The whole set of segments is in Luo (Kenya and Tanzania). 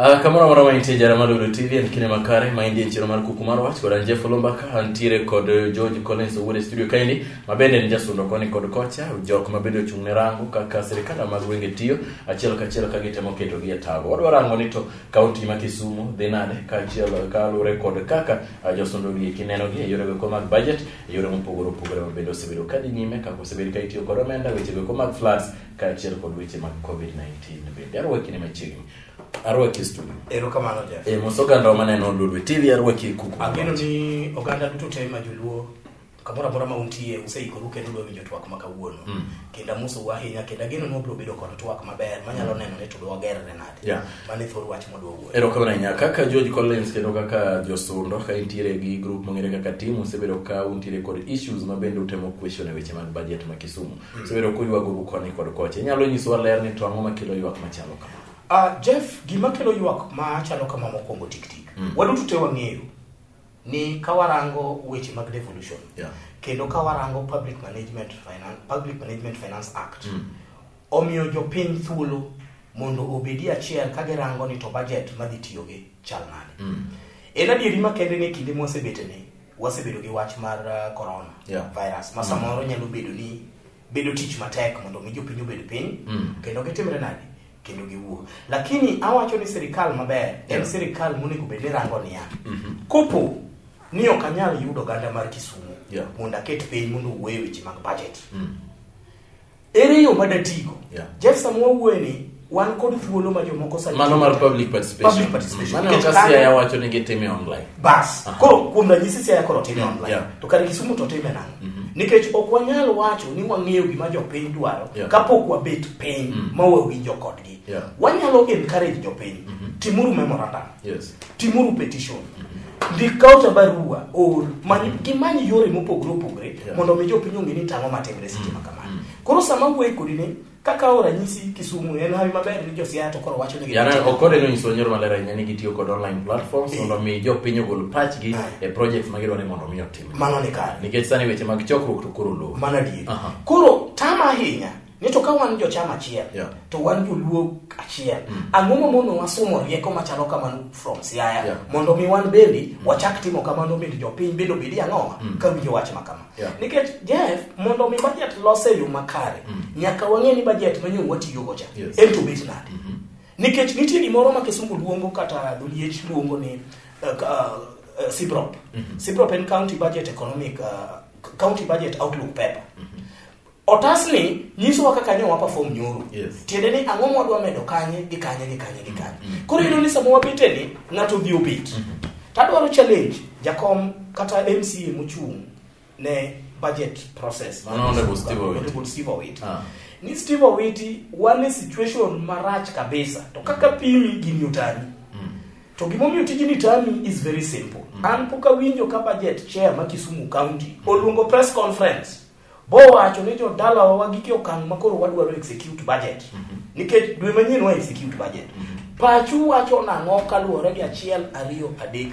Kamara mara maintie jara Lulu TV and kine makare maintie chiro mar kuku mar wach koda Jeff Lombaka antire kod George Collins owuore studio kaini mabende ni jasundo koni kod kocha jok mabende ochung' ne rango kaka sirikal mag wenge tiyo achiel kachiel ka gitemo keto gi tago wadwa rango ni to kaunti ma Kisumu dhinade ka achiel ka lure kod kaka jasundo gi kineno gi yore go mag budget yore mopogore mabende osebedo ka dhi nyime kaka osebedo ka itiyo kod omenda weche go mag floods ka achiel kod weche mag COVID-19 bende arwaki ne machiegni arwaki studio kamano Jeff mosoga ndo maneno Lulu TV arwaki kuku ageno ni oganda duto te ma joluo kamora ma untie useikoru kendo dwa winjo twak ma kawuono kenda muso ahinya kenda geno no bro bedo kod twak maber manyalo neno ni to do gerre nade mane thor wach modwa wuoyo kamano nya kaka George Collins kendo kaka josundo ka intiere gi group mongere kaka team usebedo ka untiere kod issues mabende utemo question weche mag budget ma Kisumu usebedo kuywago koni kod koche nyalo nyiso ler ni to ang'o makelo ywak machalo kama Jeff gima kelo ywak ma chalo kama mokongo tik waduto te wang'eyo ni kawarango weche mag devolution kendo kawarango Public Management Finance Act omiyo jopiny thuolo mondo obedi achiel ka girango ni to budget madhi tiyoge chal nade en adieri makende ni kinde mosebetene wasebedo gi wach mar corona virus ma samoro nyalo bedo tich matek mondo mi jopiny obed piny kendo gitimre nade kendo giwuo lakini awacho ni serikal maber en serikal monego bed ni rango niya kopo ni okanyal yudo ganda mar Kisumu mondo aket piny mondo wuoye weche mag budget ere yo madatigo Jeff Samuel wuoyeni wan kod thuolo ma jomoko sa mano mar public participation mano kasia ya wacho ni gitime online bas koro kuom ranyisi sia koro time online to kare Kisumu to time nang'o nikech ok wanyal wacho ni wang'eyo gima jopiny dwaro kapok wabet piny ma wawinjo kodgi wanyalo encourage jopiny timuru memorandum timuru petition ndikauta barua or gimanyi yore mopogore mondo mi jopiny ong'e ni tang'o matimre seche makamano koro sama wuoye kodine kaka ranyisi Kisumu en hawi maber ni josiaya to koro wacho ni okode no nyiso nyoro maler ahinya ni gitiyo kod online platforms mondo mi jopiny ogol pachgi e project ma gidwaro ni mondo mi otim mano ni kare nikech sani weche mag chokruok to koro lo mana di koro tama ahinya ni to ka wan jo chama achiel to wan joluo achiel ang'o mono wasomo rieko machalo kamano from Siaya mondo mi wan bende wachak timo kamano bende jopiny bende obedi ang'o ka winjo wach makama nikech Jeff mondo mi budget lose yo makare nyaka wang'e ni budget manyo watiyo go cha en to bit nade nikech nitie gimoro ma Kisumu luongo kata Doliech luongo ni CBROP en county budget outlook paper otasni nyiso kaka kanyo wa perform nyoro tiende ni ang'o mwadwa medo kanye gi kanye koro ino ni samo wabeteni ng'ato dhi obet tadwaro challenge jakom kata MCA mochung ne budget process Honorable Steve Owiti ni Steve Owiti one situation marach kabisa to kaka pimi gini utani to gimomiyo tijini tami is very simple an poka winjo ka budget chair ma Kisumu county oluongo press conference bo wacho ni jo dala wa giki okang makoro wadwaro execute budget nikech dwe manyien wa execute budget pachu wacho nang'o kaluwore gi 1 2 3 4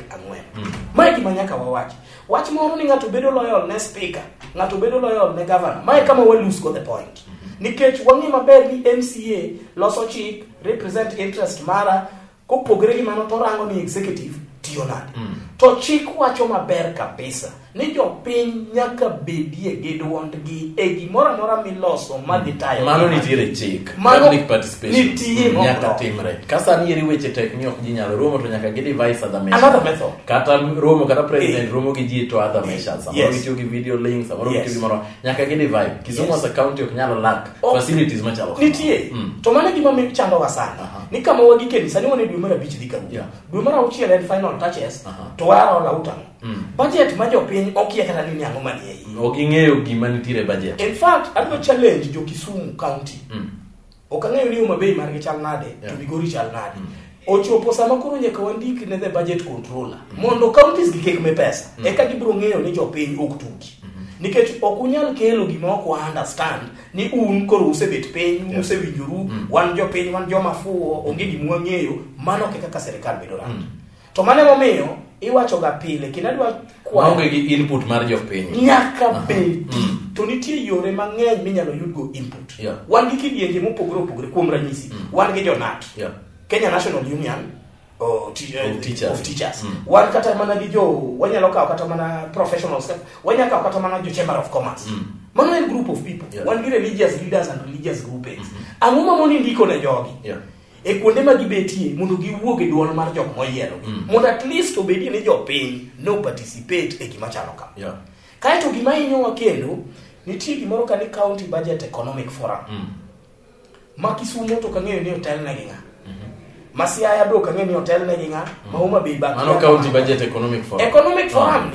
mae gima nyaka wach moro ni ng'ato bedo loyal ne speaker ng'ato bedo loyal ne governor mae kama we lose go the point nikech wang'e maber ni MCA loso chik represent interest mara kopogre gi mano to rango ni executive tiyo nade to chik wacho maber kabisa ni jopiny nyaka bedie gedwondgi e gimoro amora miloso madhi tayo mano nitiere chik public participation nyaka timre kasa ni eri weche tek ni ok jinyalo romo to nyaka gi device other method kata romo kata president romo gi ji to other measures samoro gitiyo gi video links samoro gitiyo gi moro nyaka gi device Kisumu as a county ok nyalo lack facilities machalo nitie to mano gima mi chando wasana ni kama wagikeni sani wane dwe mar 5 dhi karu dwe mar 6 en final touches to waro la utang budget ma jopiny okia kata nini ang'o manie oking'eyo gima nitiere budget in fact adwa challenge jo Kisumu county okang'eyo ni umabei margi chal nade to bigori chal nade ochopo sama koro nyaka wandik ne the budget controller mondo counties gikek me pesa eka gibiro ng'eyo ni jopiny ok tuki nikech ok unyal kelo gima ok understand ni un koro usebet piny usewinjoru wan jopiny wan joma fuo onge gima wang'eyo mano kaka serikal bedo rangi to mane momiyo iwacho ga pile kinadwa kwaonge gi input mar jopiny nyaka bedi to nitie yore mang'eny minyalo yudgo input wan gi kidienje mopogore kuom ranyisi wan gi jonat Kenya National Union of teachers. Wan kata mana gi jo wanyalo kawo kata mana professionals, wanyalo kawo kata mana jo chamber of commerce. Mano en group of people. Wan gi religious leaders and religious groupings. Ang'o ma mondo ndiko ne jogi? E kuonde ma gibetie mondo giwuog e duol mar jok moyiero. Mondo at least obedie ni jopiny no participate e gima chalo ka. Kae to gima inyowa kendo nitie gimoro ka ni county budget economic forum. Ma Kisumo to kang'eyo ni hotel na ginga. Masiaya do kang'eyo ni hotel na ginga. Mauma Bay back. Mano county budget economic forum. Economic forum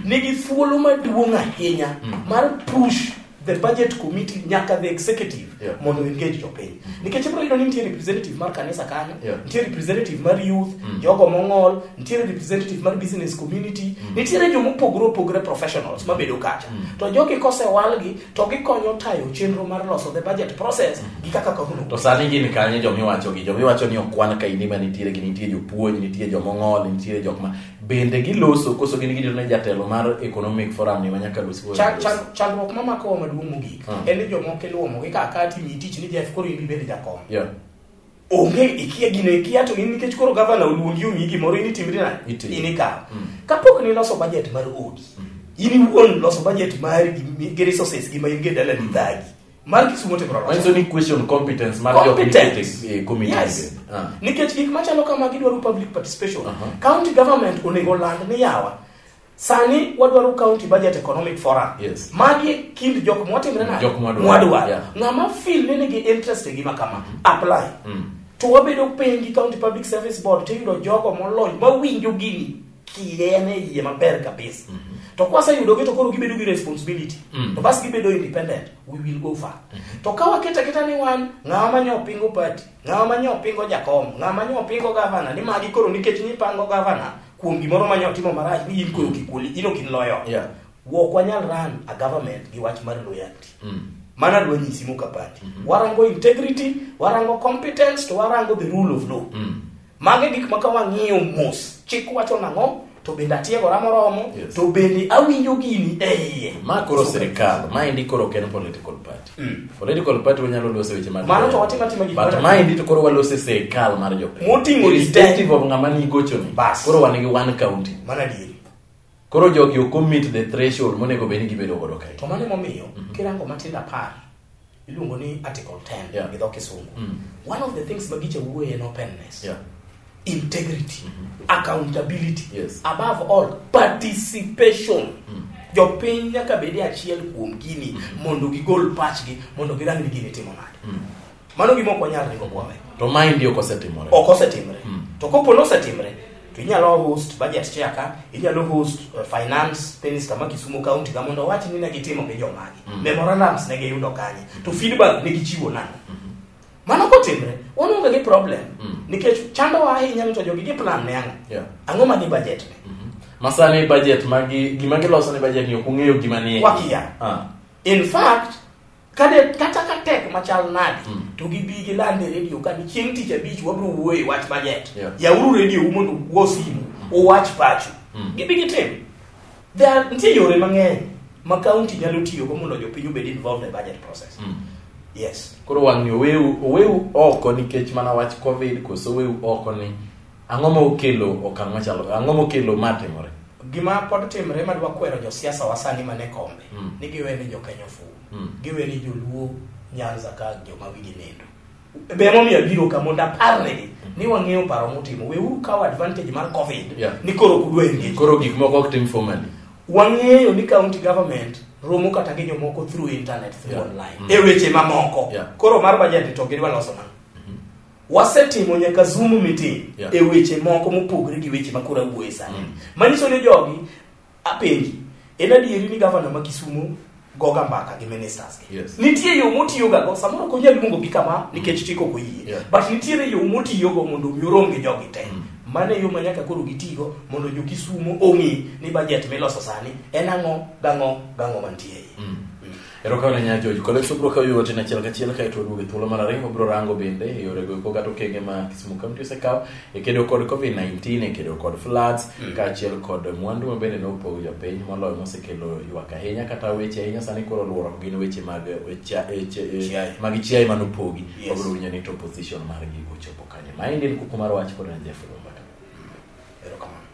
nigi thuolo maduong' ahinya mar push the budget committee nyaka the executive mondo engage jopiny. Nikech bro ino nitie representative mar kanisa kanyo, nitie representative mar youth, jogo mong'ol, nitie representative mar business community, nitie jomo pogre professionals mabedo kacha. To jogi kosewalgi to gikonyo tayo chenro mar loso the budget process gi kaka kahuno. To sani gin kanye jomiwacho ni okwan ka ini ma nitie jopuonj, nitie jomong'ol, nitie jokma bende giloso koso gin gidiro ne jatelo mar economic forum ni manyaka loso. Chandruok mamako maduong' mogik en jomoko luomo gi kaka timi tich ni Jeff koro ibi bed jakom. Onge ikia gine ikia to in nikech koro governor oluongi omi gimoro ini timri na ini ka. Kapok ni loso budget mar odi. Ini wuon loso budget mar gi resources gi ma inge dala ni dhagi. Mar Kisumo temora. Why so ni question competence mar committee. Yes. Nikech gik machalo kama gidwaro public participation. County government onego land ni yawa. Sani wadwaro county budget economic forum. Magi kind jok motimre na mwadwaro. Ng'ama feel ni nigi interest e gima kama apply. To wabedo pengi county public service board tiyudo jogo molony mawinjo gini kiene yie maber kabisa. To kwasa yudo to koro gibedo gi responsibility. To bas gibedo independent, we will go far. To kawa keta ni wan ng'ama manyo pingo party, ng'ama manyo pingo jakom, ng'ama manyo pingo governor ni magi koro nikech ni pango governor kuom gimoro manyo timo marach ni in koro kikuli ino kin loyo. Wok wanyal run a government gi wach mar loyalty. Mana dwa nyisi Mukapati. Warango integrity, warango competence, to warango the rule of law. Mage gik maka wang'iyo mos. Chik wacho nang'o? To bende atiego ramoromo, to bende awinjo gini ma koro serikal, ma indi koro ken political party. Political party wanyalo loso weche mar. Mano to watima gik. But ma indi to koro walose serikal mar jopiny. Moting'o irrespective of ng'ama ni gocho ni. Koro wan gi one county. Mana diri. Koro jogi ok meet the threshold monego beni gibedo godo kae. To mane momiyo kirango matinda par iluongo ni article 10 gi dho Kisungu. One of the things magiche wuoye en openness. Integrity, accountability, above all participation. Jopiny nyaka bede achiel kuom gini mondo gigol pachgi mondo girang ni gini timo nade. Mano gimo ok wanyal ringo kwawe. To mind yo kosetimore. Okosetimore. To kopo nosetimore to inyalo host budget chaka, inyalo host finance minister ma Kisumo county ga mondo wach ni ne gitimo gi jomagi. Memorandums ne giyudo kanye. To feedback ne gichiwo nade. Mano kotimre, ononge gi problem. Nikech chando wa ahinya to jogi gi plan ne ang'o. Ang'o ma gi budget ne. Masani budget magi gima giloso ne budget ni ok ong'eyo gima nie. Wakia. In fact, kata tek machal nadi to gibi gi lande radio ka chieng' tich abich wabro wuoye wach budget. Yauru radio mondo wo simu o wach pacho. Gibi gi tim. There ntie yore mang'eny ma county nyalo tiyo go mondo jopiny obed involved in budget process. Yes. Koro wang'ni oweu oko nikech mana wach covid koso oweu oko ni ang'o ma okelo okang' machalo ang'o ma okelo matimore. Gima pod timre madwa kwero jo siasa wasani mane kombe ni giwe ni jo Kenya fu giwe ni joluo Nyanza ka joma wigi nendo be momiyo biro ka monda parne ni wang'eyo paro motimo weuru kawo advantage mar covid ni koro kudwa engage koro gik moko ok tim formally. Wang'eyo ni county government romo kata gi jomoko through internet through online e weche mamoko. Koro mar budget to gidwa loso na wasetimo nyaka Zoom meeting e weche moko mopogre gi weche makora wuoye sani. Manyiso ni jogi apenji en adieri ni governor ma Kisumo goga mbaka gi ministers gi. Nitie yo motiyo ga go samoro ko nyalo luongo gi kama nikech chiko ko yie. But nitie yo motiyo go mondo mironge jogi te. Mane yo manyaka koro gitigo mondo jo Kisumo ong'i ni budget miloso sani en ang'o gango mantie. Erokamano nya George Collins bro ka yo tena chiel ka chiel ka to duoge thuolo mar ariyo bro rango bende yore go ko gato kenge ma Kisumu County osekaw e kedo kod COVID-19 e kedo kod floods ka chiel kod mwandu ma bende no pogo jopiny moloyo mosekelo ywak ahinya kata weche ahinya sani koro luoro gin weche mag mag chiaye manopogi obro winyo ni to position mar gi ochopo kanye maindi ni kukumar wach kod Jeff Lombaka. Erokamano.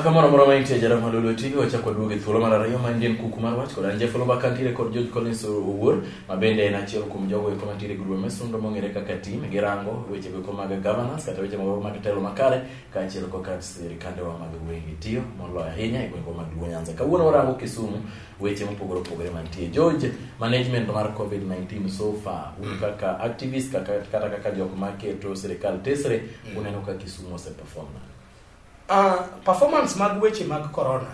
Kamano moro mainte jara malolo TV wacha kwa duoge thuolo mar ariyo ma ndien kukumar wach kod Jeff Lombaka kantire kod George Collins owuor mabende en achiel kuom jogo eko mantiere grube mesundo mong'ere kaka team girango weche go mag governance kata weche mag telo makare ka achiel kod sirikande wa mag gwenge tiyo moloyo ahinya e gwenge mag Luo Nyanza. Kawuono warango Kisumu weche mopogore opogore mantie. George, management mar COVID-19 so far kaka activist kaka jok maketo sirikal tesre uneno ka Kisumu ose perform na performance mag weche mag corona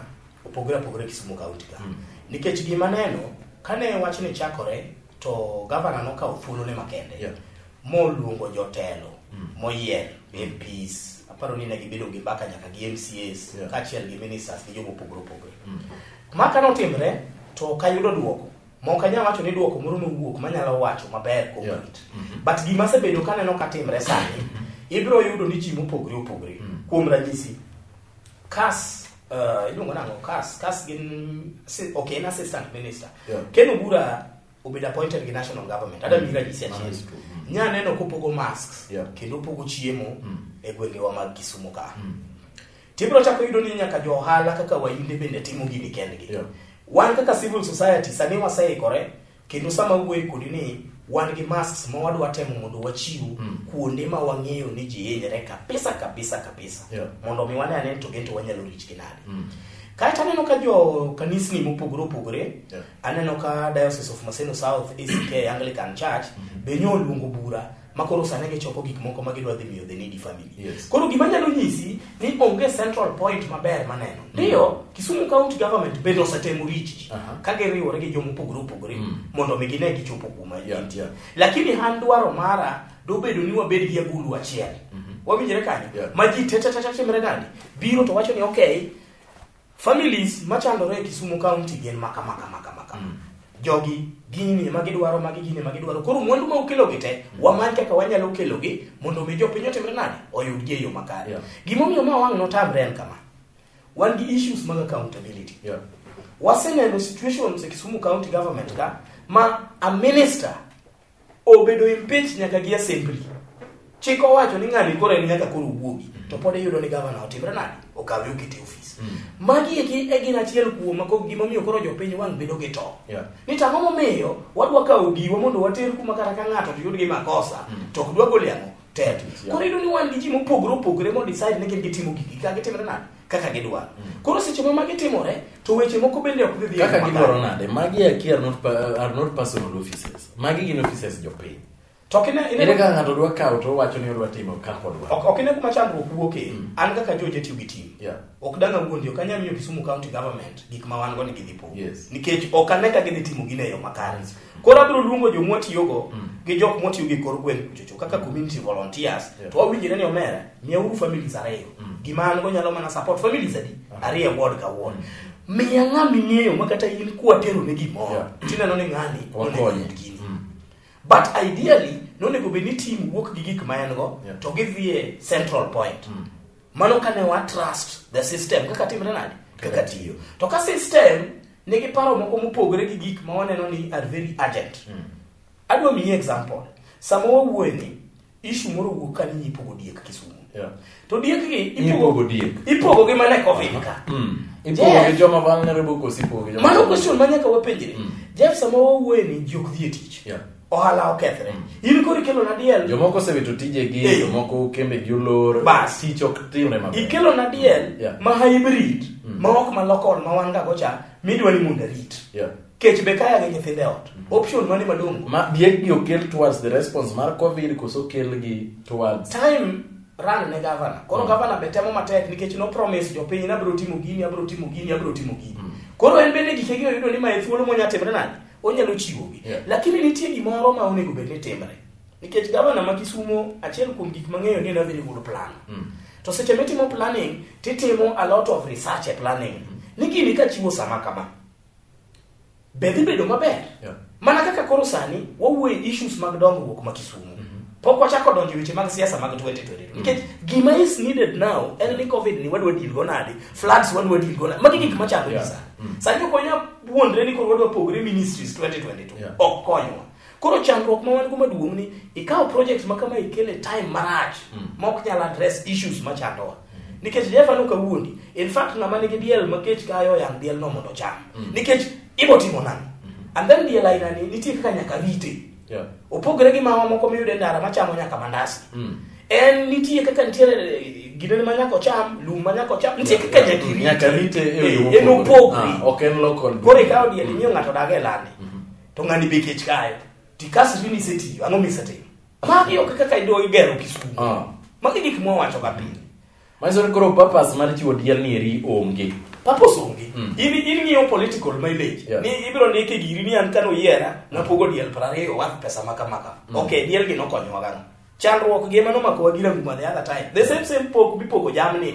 opogore Kisumu County ka nikech gima neno kane wachni chakore to governor no kawo thuolo ne makende moluongo jotelo moyier MPs aparo ni ne gibedo gi mbaka nyaka gi MCAs kaachiel gi ministers gi jogo opogore maka notimre to kayudo duoko mok anyalo wacho ni duoko moro nowuok manyalo wacho maber complete but gima sebedo kaneno katimre sani ibro yudo ni ji mopogore kuom ranyisi CAS iluongo nango CAS gin okay an assistant minister keno bura obed appointed gi national government ada mira ji achiel nya neno kopogo masks kendo pogo chiemo e gwengewa mag Kisumu ka tibro chako yudo ni nyaka jo ohala kaka wainde bende timo gini kendgi wan kaka civil society sani waseikore kendo sama wuoyi kodi ni wan gi masks ma wadwa temo mondo wachiw kuonde ma wang'eyo ni ji hinyre kabisa mondo mi wane ane to gento wanyalo rich kinade kaita neno ka jo kanisni mopogore aneno ka Diocese of Maseno South ACK Anglican Church benyo luongo bura makoro sane gichoko gik moko ma gidwa dhi miyo the needy family koro gima nyalo nyisi ni onge central point maber maneno ndio Kisumu County government bendo setemo rich ka giriwore gi jomo opogore mondo mi gine gichopo kuma yantia lakini handwaro mara do bedo ni wabed gi agulu achiel wawinjire kanyo ma ji tete mredani biro to wacho ni okay families machandore e Kisumu County gen maka jogi gini magidwaro koro mwandu ma ukelo gite wamany kaka wanyalo kelo gi mondo mi jopiny otimre nade oyud gi yo makare gimomiyo ma wang' notamre en kama wan gi issues mag accountability waseneno situations e Kisumu County government ka ma a minister obedo impeach nyaka gi assembly chiko wacho ni ng'ani koro en nyaka koro wuogi to pod iyudo ni governor otimre nade okawe okete office magi e gin achiel kuom mako gimomiyo koro jopiny wang' bedo gi to ni tang'o momiyo wadwa kawo giwa mondo water kuma kata ka ng'ato to yud gi makosa to ok dwa goliang'o tet koro iyudo ni wan gi ji mopogore mo decide ni gin gitimo gigi ka gitimre nade kaka gidwaro koro seche ma gitimore to weche moko bende ok dhi kaka gidwaro nade magi are not personal offices magi gin offices jopiny to ine ka ng'ato dwa kawo to wacho ni odwa timo kako dwa ok ine kuma chandruok wuoke an kaka George tiyo gi team ok danga wuondi ok anyalo miyo Kisumu County government gik ma wan go ni gidhi pogo nikech ok ane ka gidhi timo gine yo makare koro abiro luongo jomwa tiyogo gi jok motiyo gi kor gweng' chocho kaka community volunteers to wawinjire ni omera miyauru families ariyo gima an go nyalo mana support families ariyo ward ka ward miya ng'ama ing'eyo ma kata in kwatero ne gimoro tineno ni ng'ani onego gini but ideally nonego be ni team wuok gi gik ma en go to gidhie central point mano kane wa trust the system kaka timre nade kaka tiyo to ka system nigi paro moko mopogore gi gik ma waneno ni are very urgent adwa miyi example sama wawuoye ni issue moro wuok ka ni ipogo diek Kisumu to diek gi ipogo gi mana COVID ka ipogo gi joma vulnerable ko sipogo gi joma mano question manyaka wapenjre Jeff sama wawuoye ni ji ok dhi e tich ohala okethre in kori kelo na diel jomoko osewito tije gi jomoko kembe gi olor tich ok timre maber ikelo na diel ma hybrid ma ok ma local ma wan ga gocha midwa ni mondo rit kech be kaya gi nyithinde ot. Option mane madongo. Ma dieg gi okel towards the response mar COVID koso kel gi towards time run ne governor. Koro governor betemo matek nikech no promise jopiny na bro timo gini, abro timo gini. Koro en bende gike gi oyudo ni ma e thuolo monya timre nani. Onyalo chiwo gi. Lakini nitie gimoro ma onego bed ni timre. Nikech governor ma Kisumo achiel kuom gik mang'eyo ni na very good plan. To seche mitimo planning, titimo a lot of research e planning. Ni gini ka chiwo sama kama. Bedhi bedo maber. Mana kaka koro sani, wawuoye issues mag dongruok ma Kisumo. Pok wachako donjo weche mag siasa mag 2022. Nikech gima is needed now, en ni COVID ni wadwa deal go nade, floods wadwa deal go nade. Magi gik machando bisa. Sani okonya buondre ni koro wadwa pogre ministries 2022. Ok konyo. Koro chandruok ma wan go maduong' ni ikaw project ma kama ikele time marach, mok nyal address issues machandowa. Nikech jefano kawuondi, in fact na manigi diel makech kayo yang diel no mondo cham. Nikech ibo timo nani. And then diel aina ni nitie kaka nyaka rite. Opogre gi mawa moko miyude ndara machamo nyaka mandasi. En nitie kaka nitiere gidene manyako cham, lum manyako cham, nitie kaka nyaka rite en opogre. Ok en local. Koro ikaw diel imiyo ng'ato dage lande. To ng'ani be kech kayo. Tikas rini setiyo, ang'o misetiyo. Magi ok kaka ido igero Kisumo. Magi gik mwawacho ka piny. Maisore koro purpose mar chiwo diel ni eri onge. Purpose onge. In ng'iyo political mileage. Ni ibiro ndike giri ni an kano yiera na pogo diel 20 wath pesa maka. Okay, diel gi nokonyowa gano. Chandruok gi ema nomako wa gira nguma the other time. The same pok bipogo jamni.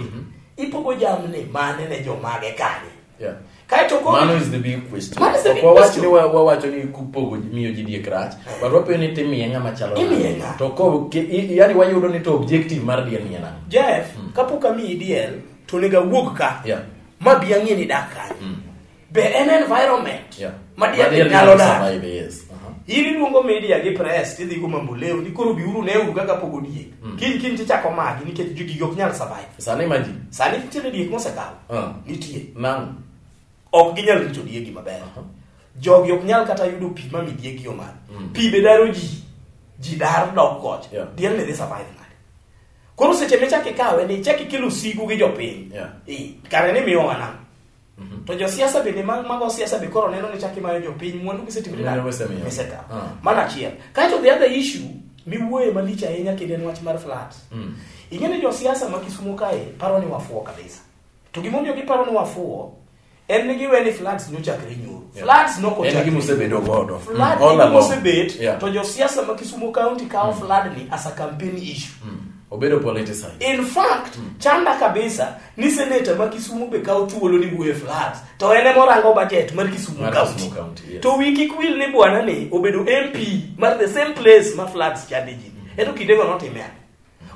Ipogo jamni mane ne jomage kanye. Mano is the big question. Wawacho ni kupogo miyo ji diek rach, but wapenjo ni timiye ng'ama chalo nade. To ko yani wayudo ni to objective mar diel ni nang'o. Jeff, kapok amiyi diel to nega wuog ka. Ma bi ang'e ni dak kanye. Be en environment. Ma diel nyalo dak. In luongo media gi press tidhi go mamboleo ni koro biuru ne uru kaka pogo diek. Kin tichako magi nikech jogi ok nyal survive. Sani nitie diek mosekaw. Nitie. Nang'o? Ok ginyal rito diegi maber. Jogi ok nyal kata yudo pi ma mi diegi oman. Pi be daro ji dar dok koch. Diel ne dhi survive nade. Koro seche mechake kawe ni chaki kilo sigu gi jopiny. Kare ni miyo wana. To jo siasa bende mago siasa be koro neno ni chaki mayo jopiny mwandu gisetimre nade. Meseka. Mana chiel. Kaito the other issue miwuoye malich ahinya kendo en wach mar floods. Ing'eni jo siasa ma Kisumo kae paro ni wafuo kabisa. To gimomiyo giparo ni wafuo en nigi weni floods nyochakre nyoro. Floods no kochakre. En gi musebedo godo. Flood musebet to jo siasa ma Kisumo County kao flood ni as a campaign issue. Obedo politicized. In fact, chanda kabisa ni senator ma Kisumo be kao tuolo ni buwe floods. To ene morango budget mar Kisumo County. To wiki kwil ni bwana ni obedo MP mar the same place ma floods chadiji. Eto kidego not imea.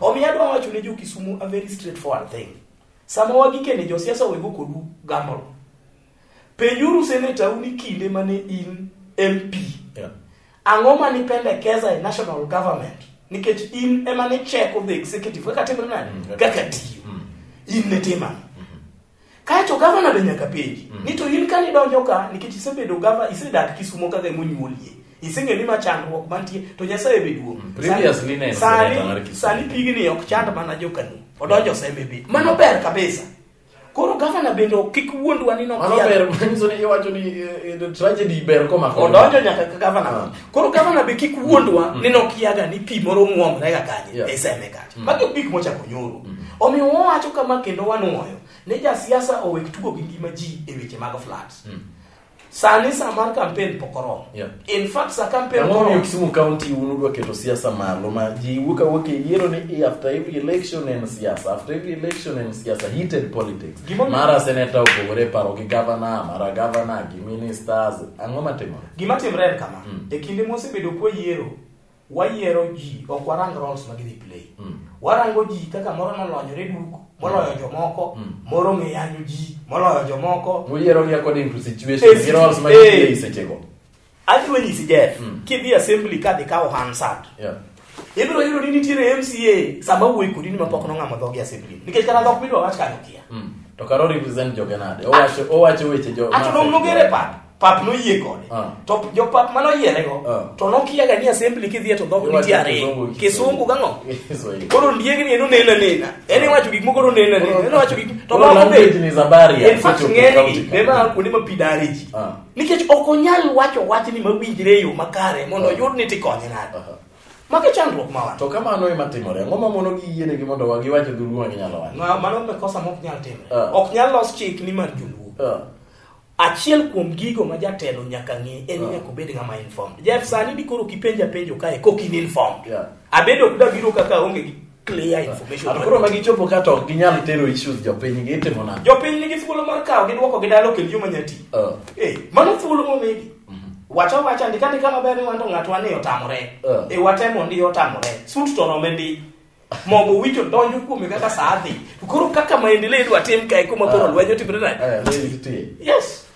Omiyadwa wacho ne jo Kisumo a very straightforward thing. Sama wagike ne jo siasa wego kodu gamble. Penjuru senator uni kinde mane in MP. Ang'o mani pendekeza e national government. Nikech in emane check of the executive. Kaka timre nani? Kaka tiyo. In ne tema. Kaito governor be nyaka penji. Nito in kani donjo ka nikech isebedo governor isedak Kisumo kaka emonyuolie. Isenge ni machandruok mantie to Nyasaye be duong'. Previously ne sani pigni ok chand mana jokanu. Odonjo sembe be. Mano ber kabisa. Koro governor bendo kik wuondwa ni no kia. Mano ber, manzo ni iwacho ni the tragedy ber koma kono. Odonjo nyaka governor. Koro governor be kik wuondwa ni no kiaga ni pi moro muomre ga kanye. Eseme kacha. Magi gik mochako nyoro. Omiyo wacho kama kendo wanuoyo. Ne ja siasa owek tugo gi ngima ji e weche mag floods. Sani samar campaign pokoro. In fact sa campaign pokoro. Ang'o Kisumu County unudwa keto siasa malo ma ji wuka yiero ni after every election and siasa. After every election and siasa heated politics. Mara senator opogore paro gi governor, mara governor gi ministers. Ang'o matimo? Gima timre kama. E kinde mosebedo kwa yiero, wayiero ji ok warang roles ma gidhi play. Warango ji kaka moro nolonyore duk, moloyo jomoko, moro ng'eyanyo ji, moloyo jomoko. Muyiero gi according to situation. Gi roles ma gidhi sechego. Adhi nyisi Jeff, kidhi assembly ka di kawo Hansard. Ibiro yudo ni nitiere MCA sama wuoyi kodi ni mapok nong'amo dhogi assembly. Nikech kana dhok midwa wach kanyo kia. To karo represent jogenade. Owacho weche jo. Ato dong nogere pat. pap no yie kode to jo pap mano yiere go to nokiaga ni assembly kidhi to dhok ni tiare kisungu gango koro ndiege ni eno nena ene wacho gik moko nena ene wacho gik to language ni zabari in fact ngeni bema kundi mapidare ji nikech okonyal wacho ni mawinjire yo makare mondo yud ni tikonye nade make chandruok mawa to kama no imatimore ngoma mono gi yiene gi mondo wagi wacho dhuluo ni nyalo wacho mano me kosa mok nyal timre ok nyal los chik ni mar joluo achiel kuom gigo ma jatelo nyaka ng'e en nyaka bed ng'ama informed. Jeff sani di koro kipenja penjo kae kok in informed. Abedo kuda biro kaka onge gi clear information. Koro magi chopo ka to ginyal tero issues jopiny gi timo na. Jopiny nigi thuolo mar kawo gi duoko gi dalo kendo joma nyati. Mano thuolo mo megi. Wacha ndikani kama bere wando ng'ato ane otamore. Watemo ndi otamore. Sut to no mendi. Mogo wicho donjo kuome kaka saadhi. Koro kaka maendeleo dwa tim kae kuma koro lwenyo timre nade. Yes.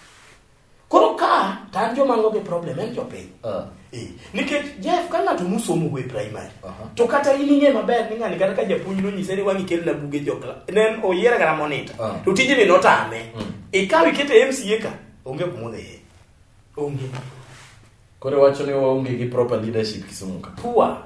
Koro ka tanjo mango ge problem en jopiny. Nikech Jeff kana to musomo we primary. To kata ininge maber ni ngani kata ka japuonj no nyise ni wangi kel na buge jokla. Nen oyiera kana monitor. To tije ni notame. Ikawi kete MCA ka onge kumodhe. Onge. Koro wacho ni waonge gi proper leadership Kisumu ka. Poor.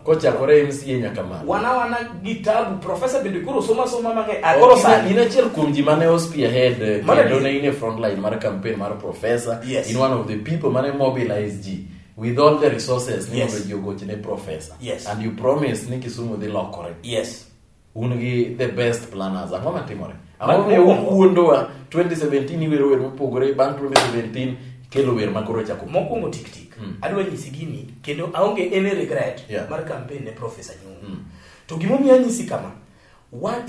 Kocha kore MCA nyaka mana. Wana gitabu professor bende kuro soma mange akoro sani ina chiel kuom ji mane ospia head kendo ne in front line mar campaign mar professor in one of the people mane mobilize G with all the resources ni you go to professor and you promise ni Kisumu dhi lokore. Yes. Ungi the best planners angoma timore. Angoma uondoa 2017 iwero wer mopogore bang 2017 kelo wer makoro chako mokwongo tik adwa nyisi gini kendo aonge any regret mar campaign ne professor Nyundo to gimomi anyisi kama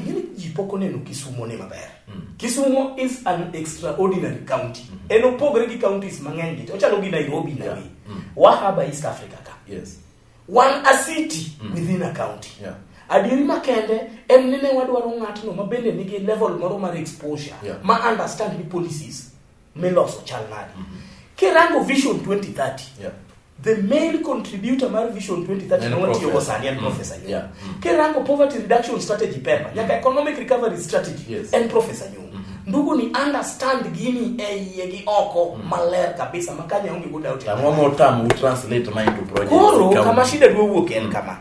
yini jipoko neno Kisumu ne maber. Kisumu is an extraordinary county eno pogre gi counties mang'eny to chalo gi Nairobi na wahaba East Africa ka one a city within a county adieri makende en nene wadwaro ng'atno mabende nigi level moro mar exposure ma understand the policies meloso chalnadi. Kirango Vision 2030. The main contributor mar Vision 2030 no wati yogo sani and Professor Nyundo. Kirango poverty reduction strategy paper, nyaka economic recovery strategy and Professor Nyundo. Ndugu ni understand gini yegi oko maler kabisa makanya unge good out. One time we translate mind to project. Koro kama shida duwe wuok en kama.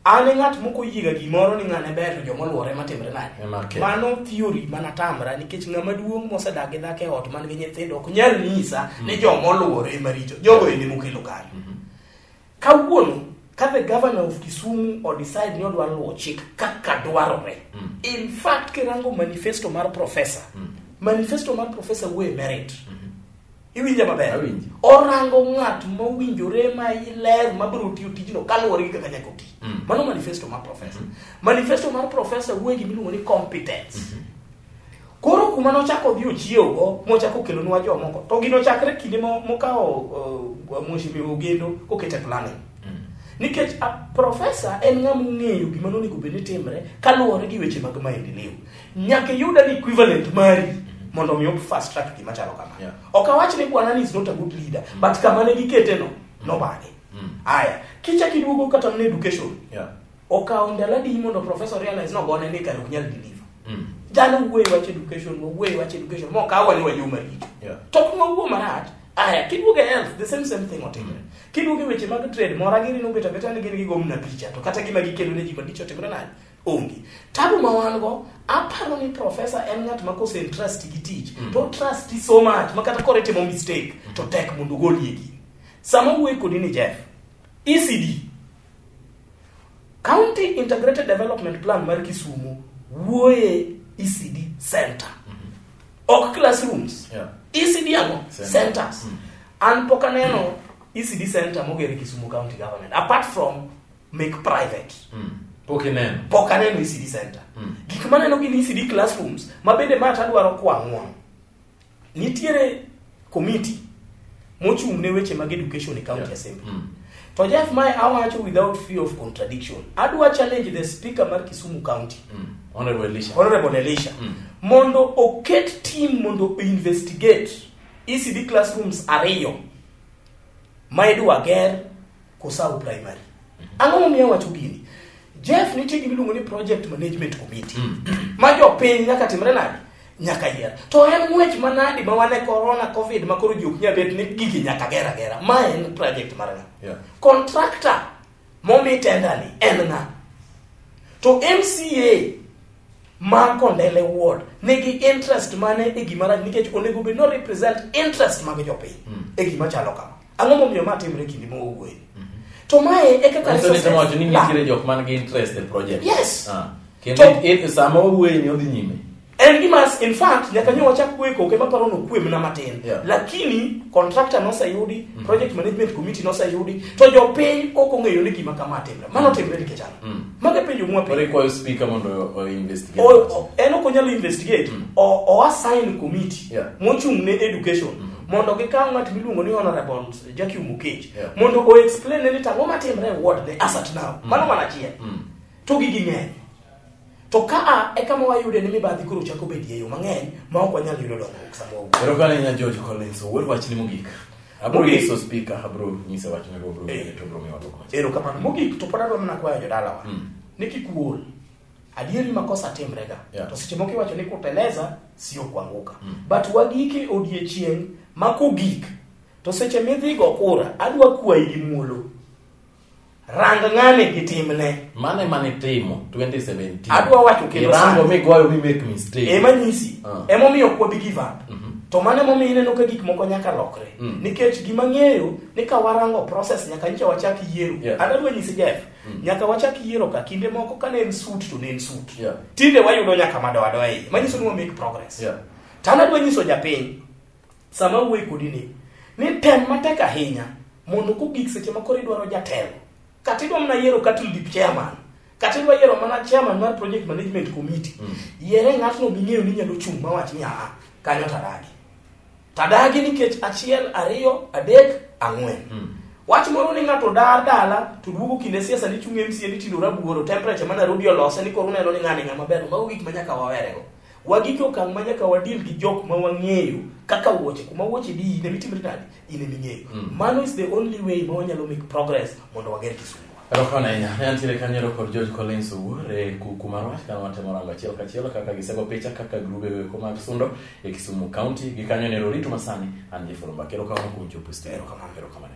Ane ngat moko yiga gimoro ni ngane ber jomo luore matimre nade. Mano theory mana tamra nikech ngama duong mosedagi dhake ot man gi nyithindo ok nyal nyisa ni jomo luore maricho. Jogo ene mokelo kanyo. Kawuono ka the governor of Kisumu or decide ni odwa luwo chik kaka dwarore. In fact kirango manifesto mar professor. Manifesto mar professor we merit. Iwinja maber. Orango ng'at mowinjore ma iler mabiro tiyo tijno kaluwore gi kaka nyaka oti. Mano manifesto mar professor. Manifesto mar professor wuoyo gi miluongo ni competence. Koro kuma nochako dhi ochiewo mochako kelo nwa jomoko to gino chakre kinde mokawo Mheshimiwa Ogendo kokete planning. Nikech a professor en ng'ama ng'eyo gima onego bed ni timre kaluwore gi weche mag maendeleo. Nyaka yuda ni equivalent mari mondo mi fast track gima chalo kama. Okawach ni bwana ni is not a good leader, but kama ne gikete no bade. Aya, kicha kiduogo kata ne education. Okawo ndala di mondo professor realize no gone ni kare ok nyal deliver. Jalo wuoyo wach education, mo kawa ni wajuma rito. Tok no wuo marach. Aya, kiduogo health the same thing otimre. Kiduogo weche mag trade moragiri no beta ni gin gi gomna picha to kata gima gikelo ne ji madicho timre nade. Ongi. Tabu mawango, aparo ni professor en ng'at ma kose trust gi tich. To trust so much makata kore timo mistake to tek mundu goliegi. Sama wuoyo kodi ni Jeff. ECD. County Integrated Development Plan mar Kisumu wuoye ECD center. Ok classrooms. ECD ango centers. An pokaneno ECD center mogere Kisumu County Government apart from make private. Pokaneno ECD center. Gik maneno gin ECD classrooms mabende mata dwaro kwang'uon. Nitiere committee mochung' ne weche mag education e county assembly. To Jeff Mai awacho without fear of contradiction. Adwa challenge the speaker mar Kisumu County. Honorable Elisha. Mondo oket team mondo investigate ECD classrooms ariyo. Maidwa ger Kosau primary. Ang'o miya wacho gini? Jeff nitie gimiluongo ni project management committee. Ma jopiny nyaka timre nade? nyaka yier. To en ng'wech manadi ma wane corona covid ma koro ji ok nyal bet ni gigi nyaka gera. Ma en project mar ng'a? Yeah. Contractor momi tender ni en ng'a? To MCA ma Kondele Ward nigi interest mane e gima rach nikech onego be no represent interest mag jopiny e gima chalo kama. Ang'o momiyo ma timre kinde ma owuoye? To mae e kaka resources ni nitiere jok man gi interest e project. Yes. Kendo sama owuoye ni odhi nyime. En gima in fact nyaka nyo wachak kwe koke ma paro no kwe mna matin. Yeah. Lakini contractor no sayudi, project management committee no sayudi, to jopiny ok ong'eyo ni gima kama timre. Mano timre nikech ano. Mage penjo mwa piny. Kwa speaker mondo o investigate. En ok onyalo investigate. O assign committee mochung' ne education. Mondo gikaw ng'at miluongo ni Honorable Jackie Mukech. Mondo o explain ni tang'o matimre e ward ne asat now. Mano mana chiel. To gigi ng'eny. To ka e kama wayude ni mibadhi koro chako bedie yo mang'eny ma ok wanyal yudo dongruok samo. Ero kana nya George Collins wuod wach ni mogik. Abro yiso speaker abro nyise wach ne go bro to bro mi wadoko. Ero kama mogik to podado mana kwayo jodala wa. Nikikuol. Adieri makosa timrega. To seche moko iwacho ni kuteleza sio kuanguka. But wagiki odiechieng makogik. To seche midhigo kura adwa kwayi gi muolo. Rang ng'ane gitimne. Mane timo 2017. Adwa wacho kendo rango mi goyo mi make mistake. Ema nyisi. Ema miyo kwa big event. To mane momi ineno ka gik moko nyaka lokre. Nikech gima ng'eyo ni ka warango process nyaka nche wachak yiero. Adwa nyisi Jeff. Nyaka wachak yiero ka kinde moko ka ne en suit to ne en suit. Tinde wayudo nyaka madoado ei. Manyiso ni make progress. Tana dwa nyiso japiny sama wuoyi kodi ni tem matek ahinya mondo kogik seche makoro idwaro jatelo. Katidwa mna yiero katildip chairman. Katidwa yiero mana chairman mar project management committee. Yiere ng'atno ming'eyo ni nyalo chung' mawach ni kanyo tadagi. Tadagi nikech 1, 2, 3, 4. Wach moro ni ng'ato dar dala to duogo kinde siasa ni chung' MCA ni tindo rabuoro temperature mana Nairobi olose ni koro neno ni ng'ani ng'ama ber ma gik manyaka wawerego. Wagiko okang' manyaka wadil gi jok ma wang'eyo kaka wuoche kuma wuoche di ne mitimre nadi ine ming'eyo. Mano is the only way ma wanyalo make progress mondo wager Kisumu. Rokona nya antire kanyero kod George Collins wuore kumarwa kana watemo rango achiel kachiel kaka gisego picha kaka grube weko mag sundo e Kisumu County gikanyo ne Roritu Masani anje Fulumba kero kama kuncho postero kama kero kama ne